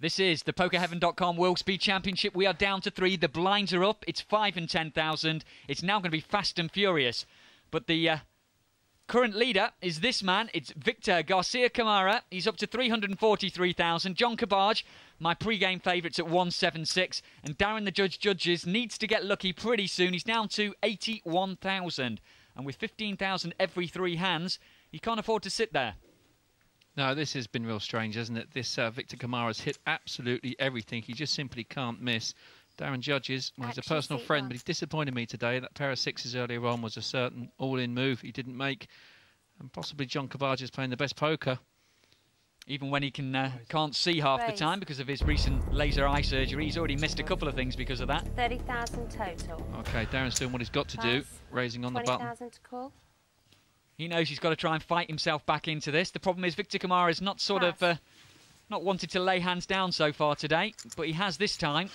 This is the PokerHeaven.com World Speed Championship. We are down to 3. The blinds are up. It's 5 and 10,000. It's now going to be fast and furious. But the current leader is this man. It's Victor Garcia Camara. He's up to 343,000. John Cabbage, my pre-game favourites at 176. And Darren the Judges needs to get lucky pretty soon. He's down to 81,000. And with 15,000 every 3 hands, you can't afford to sit there. No, this has been real strange, hasn't it? This Victor Camara's hit absolutely everything. He just simply can't miss. Darren Judges, well, he's a personal friend, but he's disappointed me today. That pair of 6s earlier on was a certain all-in move he didn't make. And possibly John Cabbage is playing the best poker. Even when he can't see half the time because of his recent laser eye surgery, he's already missed a couple of things because of that. 30,000 total. Okay, Darren's doing what he's got to do, raising on the button. 20,000 to call. He knows he's got to try and fight himself back into this. The problem is Victor Camara's not not wanted to lay hands down so far today, but he has this time.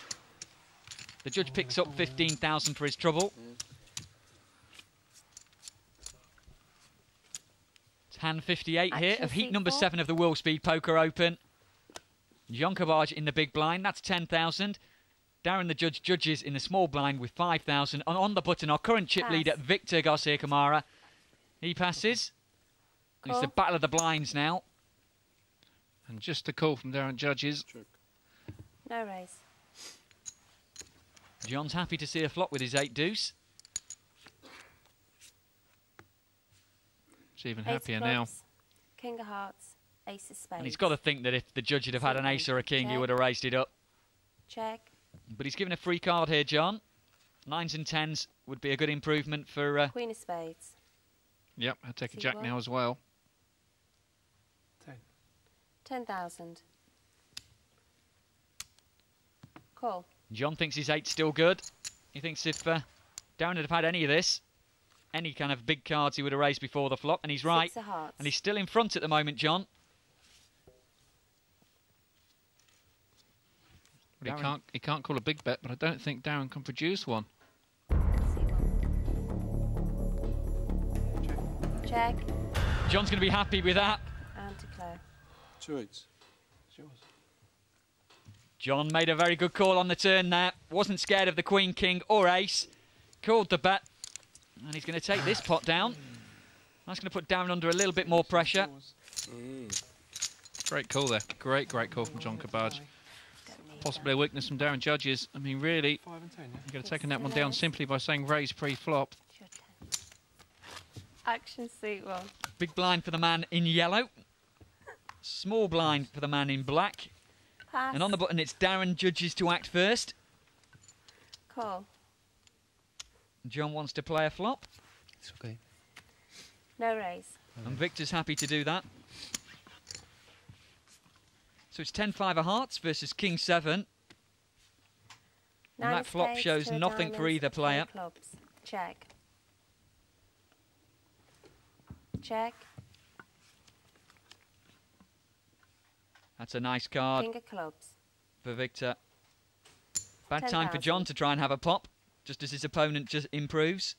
The judge picks up 15,000 for his trouble. It's hand 58 here of heat number 7 of the World Speed Poker Open. John Cabbage in the big blind, that's 10,000. Darren the Judge judges in the small blind with 5,000. And on the button, our current chip leader, Victor Garcia Camara. He passes. It's the battle of the blinds now. And just a call from Darren Judges. No raise. John's happy to see a flop with his 8 deuce. He's even happier now. King of hearts, ace of spades. And he's got to think that if the judge had have had an ace or a king, he would have raised it up. Check. But he's given a free card here, John. 9s and 10s would be a good improvement for... Queen of spades. Yep, I'll take a jack now as well. 10,000. Call. John thinks his 8's still good. He thinks if Darren had have had any of this, any kind of big cards, he would have raised before the flop. And he's right. 6 of hearts. And he's still in front at the moment, John. Well, he can't call a big bet, but I don't think Darren can produce one. Check. John's going to be happy with that. And declare. 2 8s. It's yours. John made a very good call on the turn there. Wasn't scared of the queen, king or ace. Called the bet. And he's going to take this pot down. That's going to put Darren under a little bit more pressure. Great call there. Great call from John Cabbage. Possibly a weakness from Darren Judges. I mean, really, you could have taken that one down simply by saying raise pre-flop. Action suit 1. Big blind for the man in yellow. Small blind for the man in black. Pass. And on the button, it's Darren Judges to act first. Call. John wants to play a flop. It's okay. No raise. And Victor's happy to do that. So it's 10-5 of hearts versus king 7. And that flop shows nothing for either player. Clubs. Check. Check. That's a nice card King of clubs. for Victor. Bad 10,000. time for John to try and have a pop, just as his opponent just improves.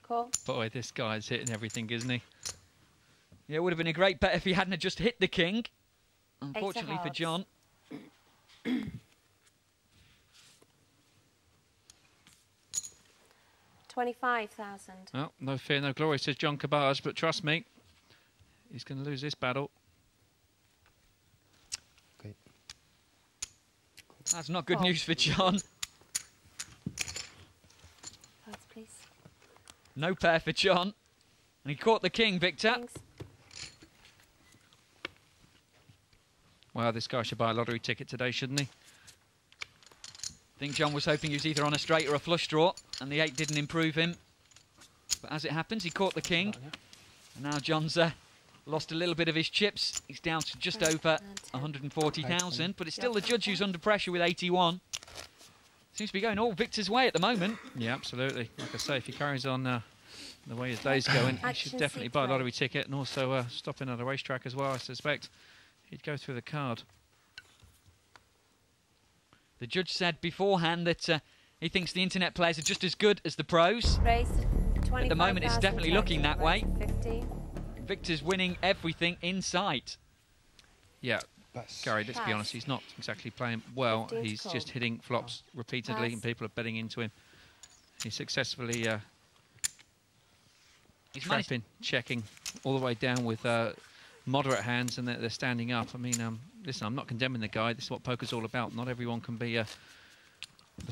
Call. Boy, this guy's hitting everything, isn't he? Yeah, it would have been a great bet if he hadn't just hit the king. Unfortunately for John. 25,000. Well, no fear, no glory, says John Cabbage, but trust me, he's going to lose this battle. Okay. That's not good news for John. Cards, please. No pair for John. And he caught the king, Victor. Kings. Wow, this guy should buy a lottery ticket today, shouldn't he? I think John was hoping he was either on a straight or a flush draw, and the 8 didn't improve him. But as it happens, he caught the king. And now John's lost a little bit of his chips. He's down to just over 140,000, but it's still the judge who's under pressure with 81. Seems to be going all Victor's way at the moment. Yeah, absolutely. Like I say, if he carries on the way his day's going, he should definitely buy a lottery ticket and also stop in at a racetrack as well, I suspect. He'd go through the card. The judge said beforehand that he thinks the internet players are just as good as the pros. Raised 25,000. At the moment, it's definitely looking that way. 15. Victor's winning everything in sight. Yeah, Gary, let's be Pass. honest, he's not exactly playing well. 15 to He's call. just hitting flops repeatedly, Pass. and people are betting into him. He's successfully He's managed. trapping, checking all the way down with moderate hands, and they're standing up. I mean, listen, I'm not condemning the guy. This is what poker's all about. Not everyone can be the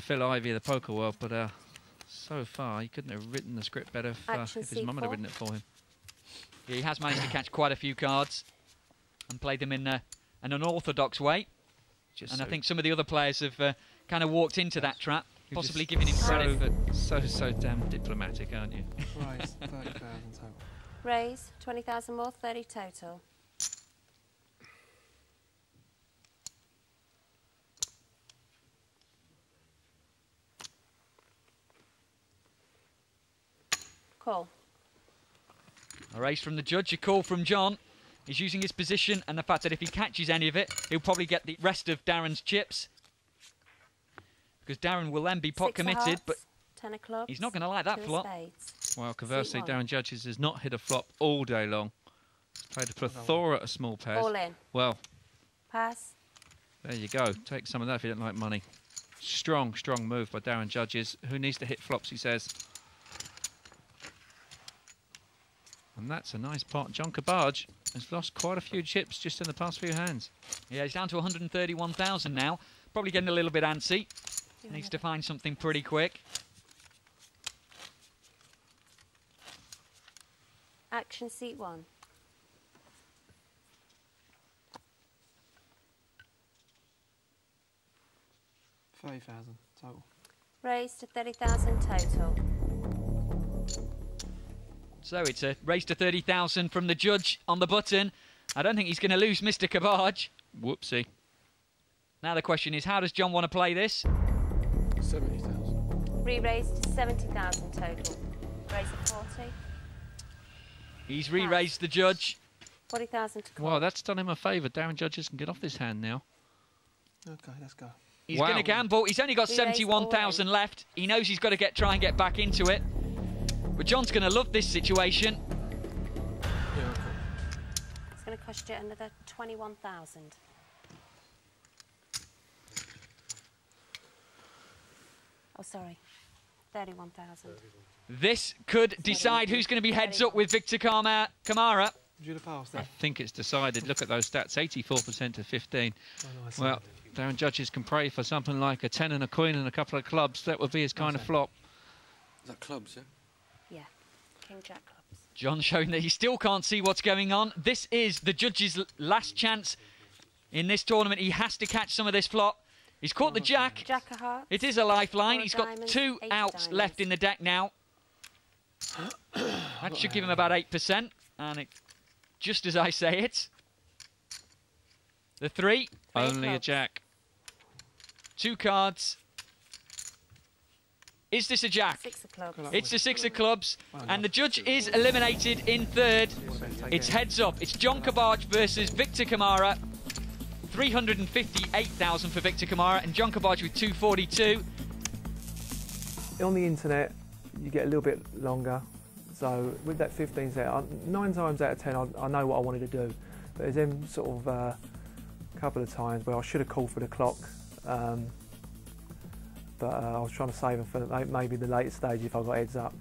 Phil Ivey of the poker world, but so far he couldn't have written the script better if his mum had C4. written it for him. Yeah, he has managed to catch quite a few cards and play them in an unorthodox way. Just And so, I think some of the other players have kind of walked into that trap, you're possibly just giving him credit for... so damn diplomatic, aren't you? Raise 30,000 total. Raise, 20,000 more, 30 total. Call. A raise from the judge, a call from John. He's using his position and the fact that if he catches any of it, he'll probably get the rest of Darren's chips. Because Darren will then be pot 6 of committed, hearts, but 10 of clubs. he's not going to like that 2 of flop. spades. Well, conversely, one. Darren Judges has not hit a flop all day long. He's played a plethora of small pairs. All in. Well, Pass. there you go. Take some of that if you don't like money. Strong move by Darren Judges. Who needs to hit flops, he says. And that's a nice pot. John Cabbage has lost quite a few chips just in the past few hands. Yeah, he's down to 131,000 now. Probably getting a little bit antsy. You Needs want to find something pretty quick. Action seat 1. $30,000 total. Raise to 30,000 total. So it's a raise to 30,000 from the judge on the button. I don't think he's going to lose Mr. Cabbage. Whoopsie. Now the question is, how does John want to play this? 70,000. Re-raise to 70,000 total. Raise at 40. He's re-raised the judge. 40,000 to call. Well, that's done him a favour. Darren Judges can get off this hand now. Okay, let's go. He's Wow. going to gamble. He's only got Re-raise all 71,000 left. He knows he's got to try and get back into it. But John's going to love this situation. Yeah, okay. It's going to cost you another 21,000. Oh, sorry. 31,000. This could decide who's going to be heads up with Victor Kamara. Would you have passed I that? think it's decided. Look at those stats, 84% to 15. Oh, nice. Well, Darren Judges can pray for something like a 10 and a queen and a couple of clubs. That would be his kind of flop. Is that clubs, yeah? Yeah. King Jack clubs. John showing that he still can't see what's going on. This is the judge's last chance in this tournament. He has to catch some of this flop. He's caught the jack. Jack of hearts. It is a lifeline. 4 He's got diamonds, 2 8 outs diamonds. left in the deck now. That should give him about 8%. And it, just as I say it, the 3, Only a clubs. jack. 2 cards. Is this a jack? 6 of clubs. It's the 6 of clubs, and the judge is eliminated in 3rd. It's heads up. It's John Cabbage versus Victor Kamara. 358,000 for Victor Kamara, and John Cabbage with 242. On the internet, you get a little bit longer. So with that 15 set, 9 times out of 10, I know what I wanted to do. But there's them sort of couple of times where I should have called for the clock. But I was trying to save them for maybe the later stage if I got heads up.